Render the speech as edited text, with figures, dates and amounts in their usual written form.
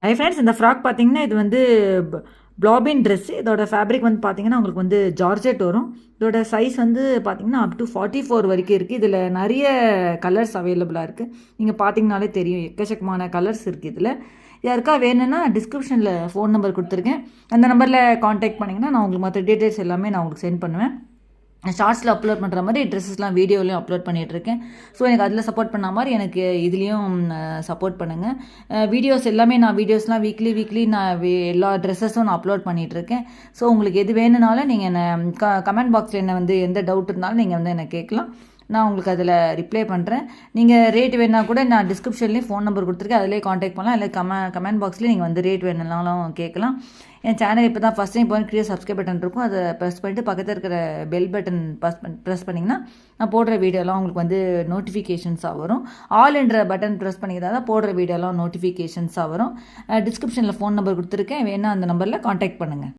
Hi friends, இந்த frock பார்த்தீங்கன்னா, இது வந்து ப்ளாபின் ட்ரெஸ்ஸு. இதோட ஃபேப்ரிக் வந்து பார்த்தீங்கன்னா, உங்களுக்கு வந்து ஜார்ஜெட் வரும். இதோட சைஸ் வந்து பார்த்தீங்கன்னா, அப் டூ 44 வரைக்கும் இருக்குது. இதில் நிறைய கலர்ஸ் அவைலபிளாக இருக்குது. நீங்கள் பார்த்தீங்கனாலே தெரியும், எக்கச்சக்கமான கலர்ஸ் இருக்குது இதில். யாருக்கா வேணும்னா டிஸ்கிரிப்ஷனில் ஃபோன் நம்பர் கொடுத்துருக்கேன். அந்த நம்பரில் காண்டாக்ட் பண்ணிங்கன்னா, நான் உங்களுக்கு மற்ற டீட்டெயில்ஸ் எல்லாமே நான் உங்களுக்கு சென்ட் பண்ணுவேன். ஷார்ட்ஸில் அப்லோட் பண்ணுற மாதிரி ட்ரெஸ்ஸஸ்லாம் வீடியோலையும் அப்லோட் பண்ணிகிட்ருக்கேன். ஸோ எனக்கு அதில் சப்போர்ட் பண்ண மாதிரி எனக்கு இதுலேயும் சப்போர்ட் பண்ணுங்கள். வீடியோஸ் எல்லாமே நான் வீடியோஸ்லாம் வீக்லி நான் எல்லா ட்ரெஸ்ஸஸும் நான் அப்லோட் பண்ணிகிட்ருக்கேன். ஸோ உங்களுக்கு எது வேணுனாலும் நீங்கள் என்ன கமெண்ட் பாக்ஸில் என்ன வந்து எந்த டவுட் இருந்தாலும் நீங்கள் வந்து என்னை கேட்கலாம். நான் உங்களுக்கு அதில் ரிப்ளை பண்ணுறேன். நீங்கள் ரேட் வேணால் கூட நான் டிஸ்கிரிப்ஷன்லேயும் ஃபோன் நம்பர் கொடுத்துருக்கேன், அதிலே காண்டாக்ட் பண்ணலாம். இல்லை கமெண்ட் பாக்ஸ்லேயும் நீங்கள் வந்து ரேட் வேணுனாலும் கேட்கலாம். என் சேனல் இப்போ தான் ஃபஸ்ட் டைம் இப்போ கீழே சப்ஸ்கிரைப் பட்டன் இருக்கும், அதை ப்ரெஸ் பண்ணிட்டு பக்கத்தில் இருக்கிற பெல் பட்டன் ப்ரெஸ் பண்ணிங்கன்னா நான் போடுற வீடியோலாம் உங்களுக்கு வந்து நோட்டிஃபிகேஷன்ஸாக வரும். ஆல் என்ற பட்டன் ப்ரெஸ் பண்ணிக்கிறதா தான் போடுற வீடியோலாம் நோட்டிஃபிகேஷன்ஸாக வரும். டிஸ்கிரிப்ஷனில் ஃபோன் நம்பர் கொடுத்துருக்கேன், வேணால் அந்த நம்பரில் காண்டாக்ட் பண்ணுங்கள்.